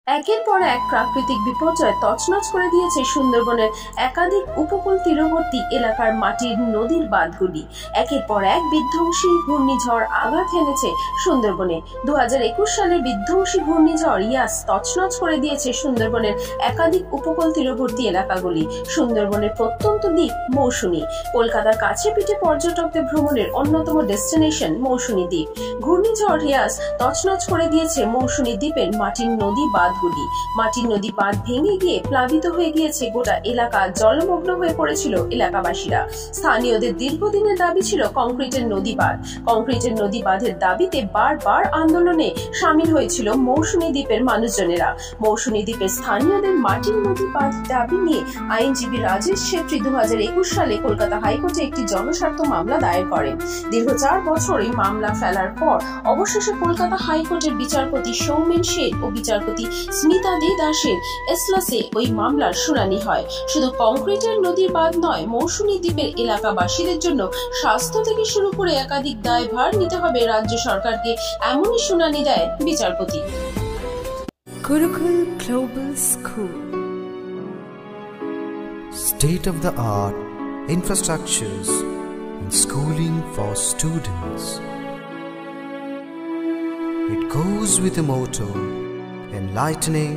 একের পর এক প্রাকৃতিক বিপর্যয় তছনছ করে দিয়েছে সুন্দরবনের একাধিক উপকূল তীরবর্তী এলাকার মাটির নদীর বাঁধগুলি। একের পর এক বিধ্বংসী ঘূর্ণিঝড় আঘাত হেনেছে সুন্দরবনে। 2021 সালের বিধ্বংসী ঘূর্ণিঝড় ইয়াস তছনছ করে দিয়েছে সুন্দরবনের একাধিক উপকূল তীরবর্তী এলাকাগুলি। সুন্দরবনের প্রত্যন্ত দ্বীপ মৌসুমী, কলকাতার কাছে পিঠে পর্যটকদের ভ্রমণের অন্যতম ডেস্টিনেশন মৌসুমী দ্বীপ। ঘূর্ণিঝড় ইয়াস তছনছ করে দিয়েছে মৌসুমী দ্বীপের মাটির নদী বাঁধ। মাটির নদী বাঁধ ভেঙে গিয়ে প্লাবিত হয়ে গিয়েছে গোটা এলাকা, জলমগ্ন হয়ে পড়েছিল এলাকাবাসীরা। স্থানীয়দের দীর্ঘদিনের দাবি ছিল কংক্রিটের নদী বাঁধ। কংক্রিটের নদী বাঁধের দাবিতে বারবার আন্দোলনে সামিল হয়েছিল মৌসুমী দ্বীপের মানুষজনেরা। মৌসুমী দ্বীপের স্থানীয়দের মাটির নদী বাঁধ দাবি নিয়ে আইনজীবী রাজেশ ছেত্রী 2021 সালে কলকাতা হাইকোর্টে একটি জনস্বার্থ মামলা দায়ের করেন। দীর্ঘ 4 বছর এই মামলা ফেলার পর অবশেষে কলকাতা হাইকোর্টের বিচারপতি সৌমেন শেঠ ও বিচারপতি স্মিতা দে দাসের এজলাসে ওই মামলার শুনানি হয়। শুধু কংক্রিটের নদীর বাঁধ নয়, মৌসুমী দ্বীপের এলাকাবাসীদের জন্য স্বাস্থ্য থেকে শুরু করে একাধিক দায়ভার নিতে হবে রাজ্য সরকারকে, এমনই শুনানি দেয় বিচারপতি। Gurukul Global School, state-of-the-art infrastructures and schooling for students. It goes with a motto, enlightening.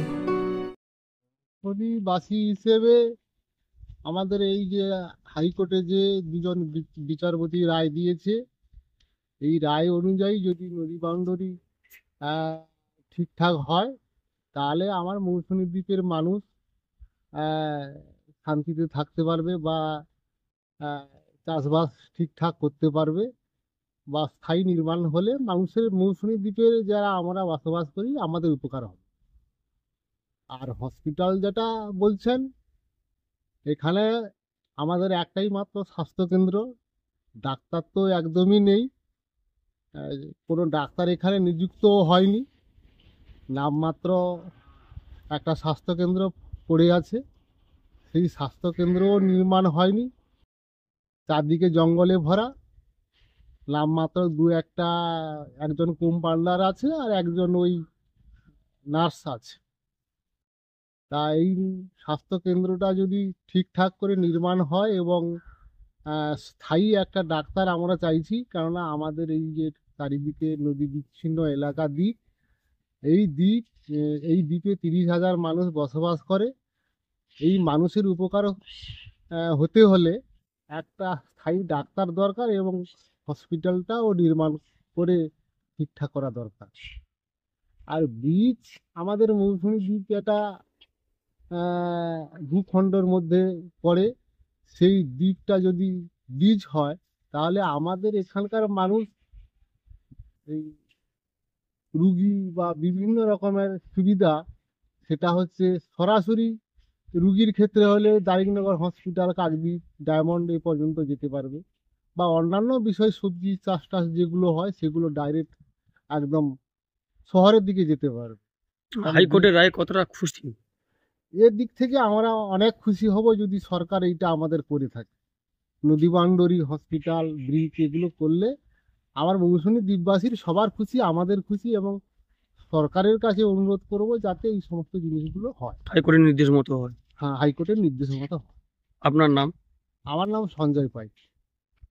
বাসী হিসেবে আমাদের এই যে হাইকোর্টে যে দুজন বিচারপতি রায় দিয়েছে, এই রায় অনুযায়ী যদি নদী বাউন্ডারি ঠিকঠাক হয়, তাহলে আমার মৌসুমী দ্বীপের মানুষ শান্তিতে থাকতে পারবে বা চাষবাস ঠিকঠাক করতে পারবে, বা স্থায়ী নির্মাণ হলে মানুষের মৌসুমী দ্বীপের যারা আমরা বসবাস করি আমাদের উপকার হবে। আর হসপিটাল যেটা বলছেন, এখানে আমাদের একটাই মাত্র স্বাস্থ্যকেন্দ্র, ডাক্তার তো একদমই নেই, কোনো ডাক্তার এখানে নিযুক্তও হয়নি, নামমাত্র একটা স্বাস্থ্যকেন্দ্র পড়ে আছে, সেই স্বাস্থ্যকেন্দ্রও নির্মাণ হয়নি, চারদিকে জঙ্গলে ভরা, নামমাত্র একজন কম্পাউন্ডার আছে আর একজন ওই নার্স আছে। তা এই স্বাস্থ্যকেন্দ্রটা যদি ঠিকঠাক করে নির্মাণ হয় এবং স্থায়ী একটা ডাক্তার আমরা চাইছি, কেননা আমাদের এই যে চারিদিকে নদী বিচ্ছিন্ন এলাকা দ্বীপ, এই দ্বীপে 30,000 মানুষ বসবাস করে। এই মানুষের উপকার হতে হলে একটা স্থায়ী ডাক্তার দরকার এবং হসপিটালটাও নির্মাণ করে ঠিকঠাক করা দরকার। আর ব্রিজ, আমাদের মৌসুমী দ্বীপ একটা ভূখণ্ডের মধ্যে পড়ে, সেই দ্বীপটা যদি ব্রিজ হয় তাহলে আমাদের এখানকার মানুষ এই রুগী বা বিভিন্ন রকমের সুবিধা, সেটা হচ্ছে সরাসরি রুগীর ক্ষেত্রে হলে দারিংনগর হসপিটাল, কাকদ্বীপ, ডায়মন্ড এই পর্যন্ত যেতে পারবে, বা অন্যান্য বিষয় সবজি চাষ যেগুলো হয় সেগুলো ডাইরেক্ট একদম শহরের দিকে যেতে পারবে। হাইকোর্টের রায় কতটা খুশি? এর দিক থেকে আমরা অনেক খুশি হব যদি সরকার এইটা আমাদের করে থাকে। নদী বাউন্ডারি, হসপিটাল, ব্রিজ এগুলো করলে আমার মৌসুমী দ্বীপবাসীর সবার খুশি, আমাদের খুশি, এবং সরকারের কাছে অনুরোধ করব যাতে এই সমস্ত জিনিসগুলো হয়, হাইকোর্টের নির্দেশ মতো হয়। হ্যাঁ, হাইকোর্টের নির্দেশ মতো হয়। আপনার নাম? আমার নাম সঞ্জয় পাই।